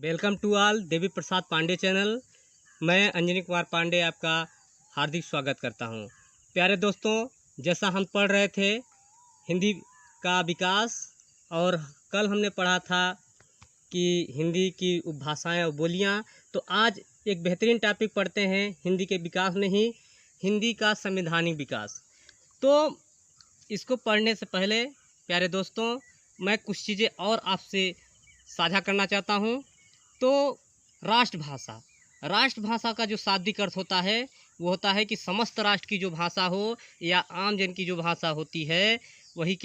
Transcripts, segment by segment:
Welcome to all Devi Prasad Pandey channel. मैं अंजनी कुमार पांडे आपका हार्दिक स्वागत करता हूं। प्यारे दोस्तों, जैसा हम पढ़ रहे थे हिंदी का विकास, और कल हमने पढ़ा था कि हिंदी की उपभाषाएं और बोलियां, तो आज एक बेहतरीन टॉपिक पढ़ते हैं हिंदी के विकास में ही, हिंदी का संवैधानिक विकास। तो इसको पढ़ने से पहले प्यारे दोस्तों, मैं कुछ चीज़ें और आपसे साझा करना चाहता हूं। तो राष्ट्रभाषा का जो शाब्दिक अर्थ होता है वो होता है कि समस्त राष्ट्र की जो भाषा हो या आम जन की जो भाषा होती है वही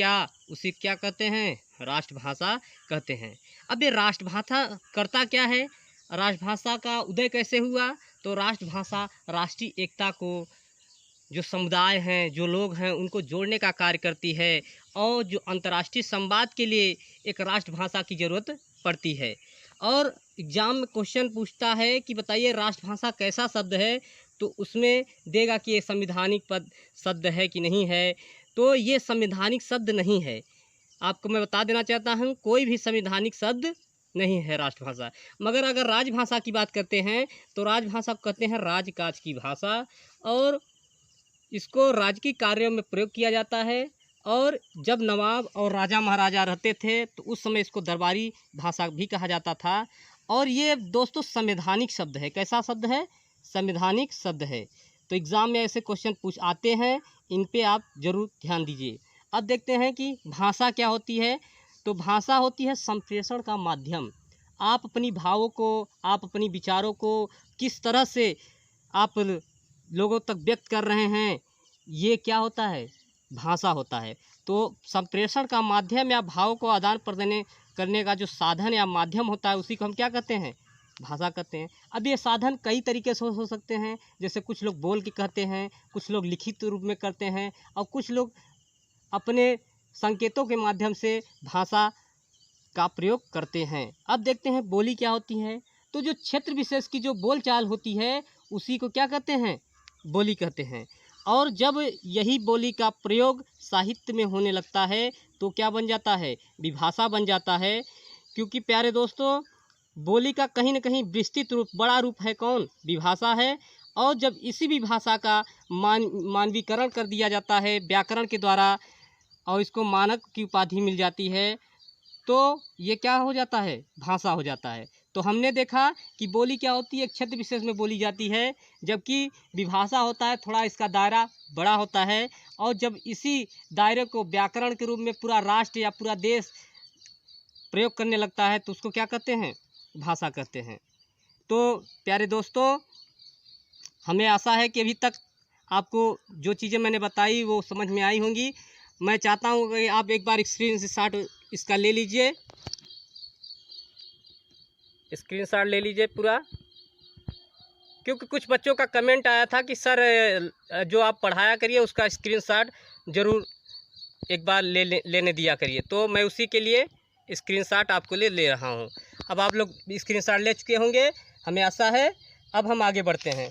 उसे क्या कहते हैं, राष्ट्रभाषा कहते हैं। अब ये राष्ट्रभाषा करता क्या है, राष्ट्रभाषा का उदय कैसे हुआ? तो राष्ट्रभाषा राष्ट्रीय एकता को, जो समुदाय हैं, जो लोग हैं, उनको जोड़ने का कार्य करती है, और जो अंतर्राष्ट्रीय संवाद के लिए एक राष्ट्रभाषा की ज़रूरत पड़ती है। और एग्ज़ाम में क्वेश्चन पूछता है कि बताइए राष्ट्रभाषा कैसा शब्द है, तो उसमें देगा कि ये संवैधानिक पद शब्द है कि नहीं है। तो ये संवैधानिक शब्द नहीं है। आपको मैं बता देना चाहता हूँ, कोई भी संवैधानिक शब्द नहीं है राष्ट्रभाषा। मगर अगर राजभाषा की बात करते हैं तो राजभाषा को कहते हैं राजकाज की भाषा, और इसको राजकीय कार्यों में प्रयोग किया जाता है। और जब नवाब और राजा महाराजा रहते थे तो उस समय इसको दरबारी भाषा भी कहा जाता था। और ये दोस्तों संवैधानिक शब्द है। कैसा शब्द है? संवैधानिक शब्द है। तो एग्ज़ाम में ऐसे क्वेश्चन पूछ आते हैं, इन पे आप ज़रूर ध्यान दीजिए। अब देखते हैं कि भाषा क्या होती है। तो भाषा होती है संप्रेषण का माध्यम। आप अपनी भावों को, आप अपनी विचारों को किस तरह से आप लोगों तक व्यक्त कर रहे हैं, ये क्या होता है? भाषा होता है। तो संप्रेषण का माध्यम या भाव को आदान प्रदान करने का जो साधन या माध्यम होता है उसी को हम क्या कहते हैं? भाषा कहते हैं। अब ये साधन कई तरीके से हो सकते हैं, जैसे कुछ लोग बोल के कहते हैं, कुछ लोग लिखित रूप में करते हैं, और कुछ लोग अपने संकेतों के माध्यम से भाषा का प्रयोग करते हैं। अब देखते हैं बोली क्या होती है। तो जो क्षेत्र विशेष की जो बोलचाल होती है उसी को क्या कहते हैं? बोली कहते हैं। और जब यही बोली का प्रयोग साहित्य में होने लगता है तो क्या बन जाता है? विभाषा बन जाता है। क्योंकि प्यारे दोस्तों, बोली का कहीं न कहीं विस्तृत रूप, बड़ा रूप है कौन? विभाषा है। और जब इसी विभाषा का मानवीकरण कर दिया जाता है व्याकरण के द्वारा, और इसको मानक की उपाधि मिल जाती है, तो ये क्या हो जाता है? भाषा हो जाता है। तो हमने देखा कि बोली क्या होती है, क्षेत्र विशेष में बोली जाती है, जबकि विभाषा होता है थोड़ा इसका दायरा बड़ा होता है। और जब इसी दायरे को व्याकरण के रूप में पूरा राष्ट्र या पूरा देश प्रयोग करने लगता है तो उसको क्या कहते हैं? भाषा कहते हैं। तो प्यारे दोस्तों, हमें आशा है कि अभी तक आपको जो चीज़ें मैंने बताई वो समझ में आई होंगी। मैं चाहता हूँ कि आप एक बार स्क्रीनशॉट इसका ले लीजिए, स्क्रीनशॉट ले लीजिए पूरा। क्योंकि कुछ बच्चों का कमेंट आया था कि सर जो आप पढ़ाया करिए उसका स्क्रीनशॉट ज़रूर एक बार लेने दिया करिए। तो मैं उसी के लिए स्क्रीनशॉट आपको ले रहा हूँ। अब आप लोग स्क्रीनशॉट ले चुके होंगे, हमें आशा है। अब हम आगे बढ़ते हैं।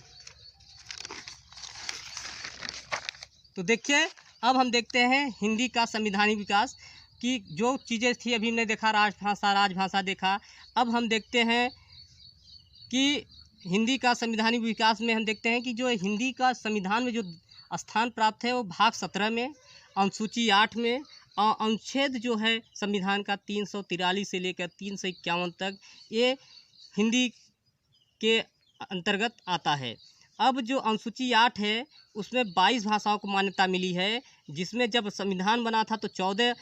तो देखिए, अब हम देखते हैं हिंदी का संवैधानिक विकास की जो चीज़ें थी। अभी हमने देखा राजभाषा देखा। अब हम देखते हैं कि हिंदी का संवैधानिक विकास में हम देखते हैं कि जो हिंदी का संविधान में जो स्थान प्राप्त है वो भाग 17 में, अनुसूची 8 में, और अनुच्छेद जो है संविधान का 343 से लेकर 351 तक, ये हिंदी के अंतर्गत आता है। अब जो अनुसूची 8 है उसमें 22 भाषाओं को मान्यता मिली है, जिसमें जब संविधान बना था तो 14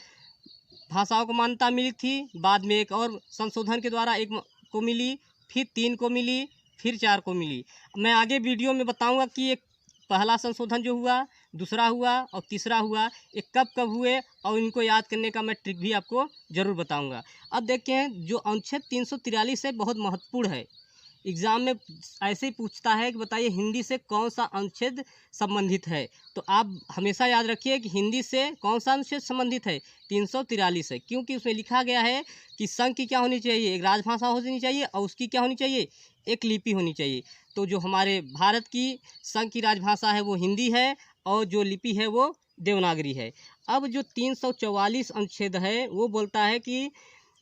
भाषाओं को मान्यता मिली थी। बाद में एक और संशोधन के द्वारा एक को मिली, फिर 3 को मिली, फिर 4 को मिली। मैं आगे वीडियो में बताऊंगा कि एक पहला संशोधन जो हुआ, दूसरा हुआ और तीसरा हुआ, ये कब कब हुए, और इनको याद करने का मैं ट्रिक भी आपको ज़रूर बताऊंगा। अब देखते हैं, जो अनुच्छेद 343 है बहुत महत्वपूर्ण है। एग्ज़ाम में ऐसे ही पूछता है कि बताइए हिंदी से कौन सा अनुच्छेद संबंधित है। तो आप हमेशा याद रखिए कि हिंदी से कौन सा अनुच्छेद संबंधित है? 343 है। क्योंकि उसमें लिखा गया है कि संघ की क्या होनी चाहिए? एक राजभाषा होनी चाहिए, और उसकी क्या होनी चाहिए? एक लिपि होनी चाहिए। तो जो हमारे भारत की संघ की राजभाषा है वो हिंदी है, और जो लिपि है वो देवनागरी है। अब जो 344 अनुच्छेद है वो बोलता है कि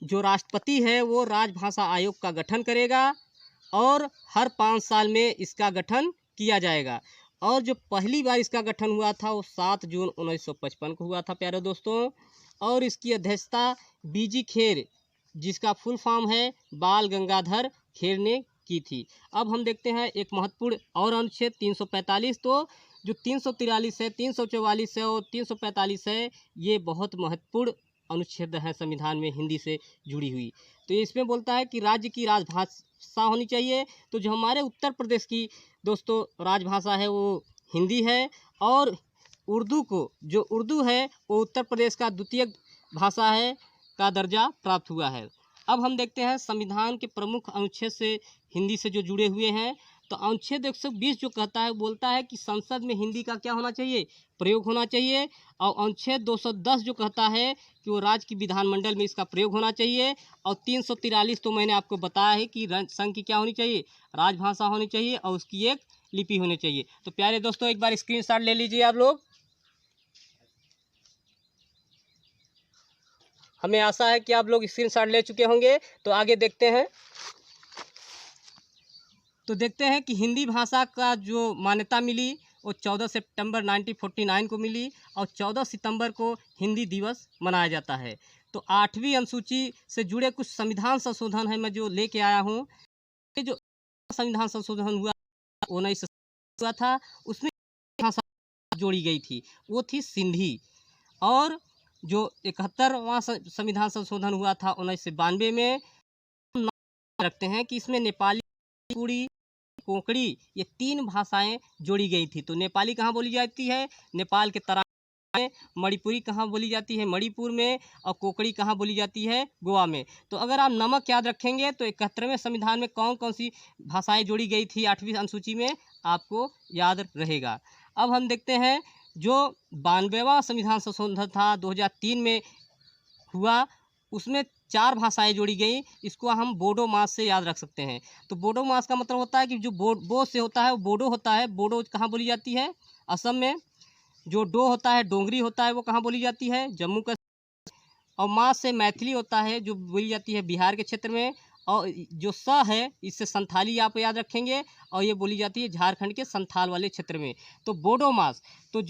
जो राष्ट्रपति है वो राजभाषा आयोग का गठन करेगा और हर 5 साल में इसका गठन किया जाएगा। और जो पहली बार इसका गठन हुआ था वो 7 जून 1955 को हुआ था प्यारे दोस्तों। और इसकी अध्यक्षता बीजी खेर, जिसका फुल फॉर्म है बाल गंगाधर खेर ने की थी। अब हम देखते हैं एक महत्वपूर्ण और अनुच्छेद 345। तो जो 343 है, 344 है और 345 है, ये बहुत महत्वपूर्ण अनुच्छेद है संविधान में हिंदी से जुड़ी हुई। तो इसमें बोलता है कि राज्य की राजभाषा होनी चाहिए। तो जो हमारे उत्तर प्रदेश की दोस्तों राजभाषा है वो हिंदी है। और उर्दू को, जो उर्दू है वो उत्तर प्रदेश का द्वितीय भाषा है का दर्जा प्राप्त हुआ है। अब हम देखते हैं संविधान के प्रमुख अनुच्छेद से हिंदी से जो जुड़े हुए हैं। तो अनुच्छेद 120 जो कहता है, बोलता है कि संसद में हिंदी का क्या होना चाहिए, प्रयोग होना चाहिए। और अनुच्छेद 210 जो कहता है कि वो राज्य की विधानमंडल में इसका प्रयोग होना चाहिए। और 343 तो मैंने आपको बताया है कि संघ की क्या होनी चाहिए, राजभाषा होनी चाहिए और उसकी एक लिपि होनी चाहिए। तो प्यारे दोस्तों एक बार स्क्रीनशॉट ले लीजिए आप लोग। हमें आशा है कि आप लोग स्क्रीनशॉट ले चुके होंगे। तो आगे देखते हैं। तो देखते हैं कि हिंदी भाषा का जो मान्यता मिली वो 14 सितंबर 1949 को मिली और 14 सितंबर को हिंदी दिवस मनाया जाता है। तो 8वीं अनुसूची से जुड़े कुछ संविधान संशोधन है मैं जो लेके आया हूँ। ये जो संविधान संशोधन हुआ 19 हुआ था, उसमें भाषा जोड़ी गई थी, वो थी सिंधी। और जो 71वां संविधान संशोधन हुआ था 1992 में, रखते हैं कि इसमें नेपाली, कुड़ी, कोंकणी, ये 3 भाषाएं जोड़ी गई थी। तो नेपाली कहाँ बोली जाती है, नेपाल के तराई में। मणिपुरी कहाँ बोली जाती है, मणिपुर में। और कोंकणी कहाँ बोली जाती है, गोवा में। तो अगर आप नमक याद रखेंगे तो 71वें संविधान में कौन कौन सी भाषाएं जोड़ी गई थी 8वीं अनुसूची में, आपको याद रहेगा। अब हम देखते हैं जो 92वां संविधान संशोधन था 2003 में हुआ, उसमें 4 भाषाएं जोड़ी गई। इसको हम बोडो मास से याद रख सकते हैं। तो बोडो मास का मतलब होता है कि जो बो से होता है वो बोडो होता है। बोडो कहाँ बोली जाती है, असम में। जो डो होता है, डोंगरी होता है, वो कहाँ बोली जाती है, जम्मू कश्मीर। और मास से मैथिली होता है जो बोली जाती है बिहार के क्षेत्र में। और जो स है इससे संथाली आप याद रखेंगे और ये बोली जाती है झारखंड के संथाल वाले क्षेत्र में। तो बोडो मास, तो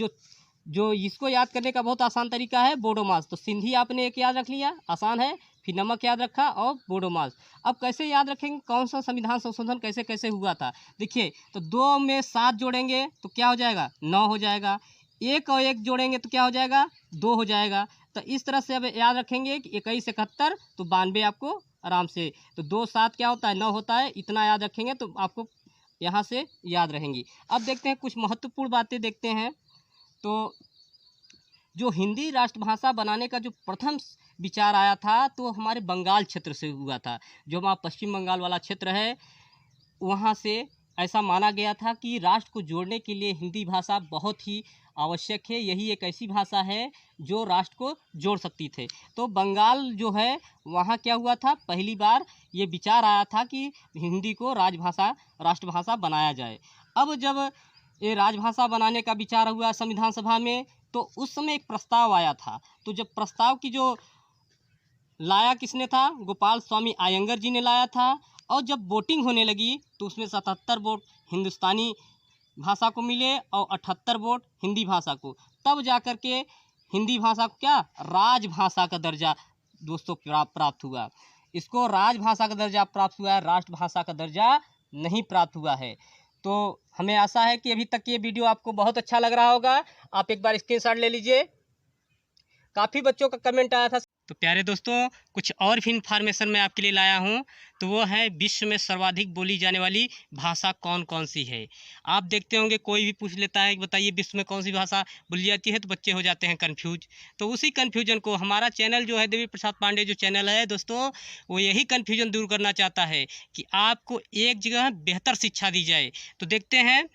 जो इसको याद करने का बहुत आसान तरीका है बोडो मास। तो सिंधी आपने एक याद रख लिया, आसान है। फिर नमक याद रखा और बोडो मास। अब कैसे याद रखेंगे, कौन सा संविधान संशोधन कैसे कैसे हुआ था। देखिए, तो 2 में 7 जोड़ेंगे तो क्या हो जाएगा, 9 हो जाएगा। 1 और 1 जोड़ेंगे तो क्या हो जाएगा, 2 हो जाएगा। तो इस तरह से अब याद रखेंगे कि 21 71 तो 92 आपको आराम से। तो 2 7 क्या होता है, 9 होता है। इतना याद रखेंगे तो आपको यहाँ से याद रहेंगी। अब देखते हैं कुछ महत्वपूर्ण बातें देखते हैं। तो जो हिंदी राष्ट्रभाषा बनाने का जो प्रथम विचार आया था तो हमारे बंगाल क्षेत्र से हुआ था। जो हमारा पश्चिम बंगाल वाला क्षेत्र है वहाँ से ऐसा माना गया था कि राष्ट्र को जोड़ने के लिए हिंदी भाषा बहुत ही आवश्यक है। यही एक ऐसी भाषा है जो राष्ट्र को जोड़ सकती थे। तो बंगाल जो है वहाँ क्या हुआ था, पहली बार ये विचार आया था कि हिंदी को राष्ट्रभाषा बनाया जाए। अब जब ये राजभाषा बनाने का विचार हुआ संविधान सभा में तो उस समय एक प्रस्ताव आया था। तो जब प्रस्ताव की जो लाया किसने था, गोपाल स्वामी अयंगर जी ने लाया था। और जब वोटिंग होने लगी तो उसमें 77 वोट हिंदुस्तानी भाषा को मिले और 78 वोट हिंदी भाषा को। तब जाकर के हिंदी भाषा को क्या राजभाषा का दर्जा दोस्तों प्राप्त हुआ। इसको राजभाषा का दर्जा प्राप्त हुआ है, राष्ट्रभाषा का दर्जा नहीं प्राप्त हुआ है। तो हमें आशा है कि अभी तक ये वीडियो आपको बहुत अच्छा लग रहा होगा। आप एक बार स्क्रीनशॉट ले लीजिए। काफ़ी बच्चों का कमेंट आया था। तो प्यारे दोस्तों कुछ और भी इन्फॉर्मेशन मैं आपके लिए लाया हूँ। तो वो है विश्व में सर्वाधिक बोली जाने वाली भाषा कौन कौन सी है। आप देखते होंगे कोई भी पूछ लेता है कि बताइए विश्व में कौन सी भाषा बोली जाती है, तो बच्चे हो जाते हैं कन्फ्यूज। तो उसी कन्फ्यूजन को हमारा चैनल जो है देवी प्रसाद पांडे जो चैनल है दोस्तों, वो यही कन्फ्यूजन दूर करना चाहता है कि आपको एक जगह बेहतर शिक्षा दी जाए। तो देखते हैं,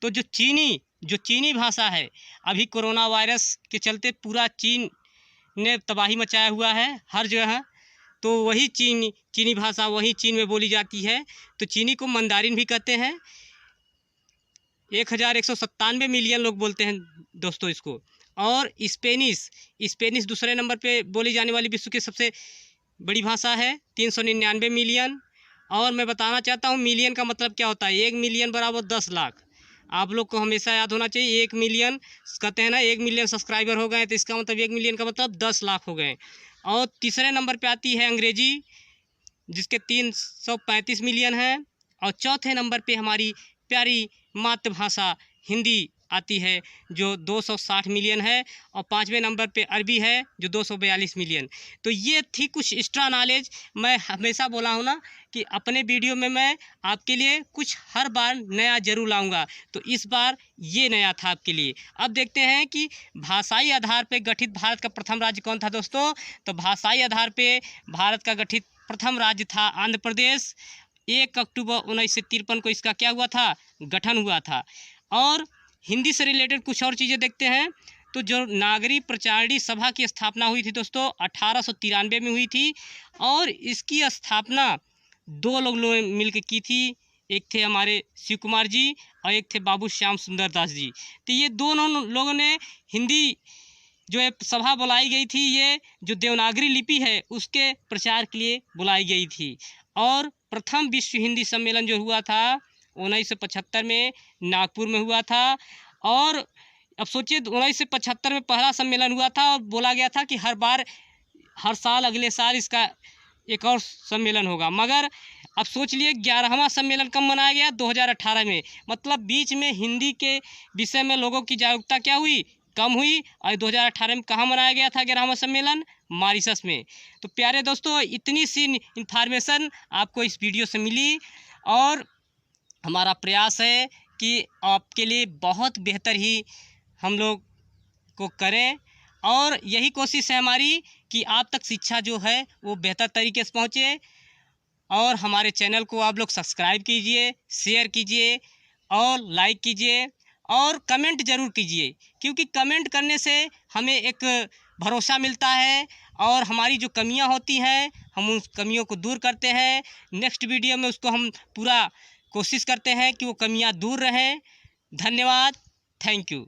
तो जो चीनी भाषा है, अभी कोरोना वायरस के चलते पूरा चीन ने तबाही मचाया हुआ है हर जगह। तो वही चीनी भाषा वही चीन में बोली जाती है। तो चीनी को मंदारिन भी कहते हैं। 1197 मिलियन लोग बोलते हैं दोस्तों इसको। और स्पेनिश दूसरे नंबर पे बोली जाने वाली विश्व की सबसे बड़ी भाषा है, 399 मिलियन। और मैं बताना चाहता हूँ मिलियन का मतलब क्या होता है। 1 मिलियन बराबर 10 लाख। आप लोग को हमेशा याद होना चाहिए। 1 मिलियन कहते हैं ना, 1 मिलियन सब्सक्राइबर हो गए तो इसका मतलब 1 मिलियन का मतलब 10 लाख हो गए। और तीसरे नंबर पे आती है अंग्रेजी, जिसके 335 मिलियन है। और चौथे नंबर पे हमारी प्यारी मातृभाषा हिंदी आती है, जो 260 मिलियन है। और पाँचवें नंबर पे अरबी है, जो 242 मिलियन। तो ये थी कुछ एक्स्ट्रा नॉलेज। मैं हमेशा बोला हूँ ना कि अपने वीडियो में मैं आपके लिए कुछ हर बार नया जरूर लाऊंगा, तो इस बार ये नया था आपके लिए। अब देखते हैं कि भाषाई आधार पर गठित भारत का प्रथम राज्य कौन था दोस्तों। तो भाषाई आधार पर भारत का गठित प्रथम राज्य था आंध्र प्रदेश। 1 अक्टूबर 1953 को इसका क्या हुआ था, गठन हुआ था। और हिंदी से रिलेटेड कुछ और चीज़ें देखते हैं। तो जो नागरिक प्रचारणी सभा की स्थापना हुई थी दोस्तों 1893 में हुई थी। और इसकी स्थापना 2 लोग मिलकर की थी। एक थे हमारे शिव कुमार जी और एक थे बाबू श्याम सुंदर दास जी। तो ये दोनों लोगों ने हिंदी जो है सभा बुलाई गई थी, ये जो देवनागरी लिपि है उसके प्रचार के लिए बुलाई गई थी। और प्रथम विश्व हिंदी सम्मेलन जो हुआ था 1975 में नागपुर में हुआ था। और अब सोचिए 1975 में पहला सम्मेलन हुआ था और बोला गया था कि हर साल अगले साल इसका एक और सम्मेलन होगा। मगर अब सोच लिए 11वां सम्मेलन कब मनाया गया, 2018 में। मतलब बीच में हिंदी के विषय में लोगों की जागरूकता क्या हुई, कम हुई। और 2018 में कहाँ मनाया गया था 11वां सम्मेलन, मॉरिशस में। तो प्यारे दोस्तों, इतनी सी इन्फॉर्मेशन आपको इस वीडियो से मिली। और हमारा प्रयास है कि आपके लिए बहुत बेहतर ही हम लोग को करें। और यही कोशिश है हमारी कि आप तक शिक्षा जो है वो बेहतर तरीके से पहुँचे। और हमारे चैनल को आप लोग सब्सक्राइब कीजिए, शेयर कीजिए और लाइक कीजिए और कमेंट ज़रूर कीजिए, क्योंकि कमेंट करने से हमें एक भरोसा मिलता है और हमारी जो कमियां होती हैं हम उस कमियों को दूर करते हैं। नेक्स्ट वीडियो में उसको हम पूरा कोशिश करते हैं कि वो कमियां दूर रहें। धन्यवाद, थैंक यू।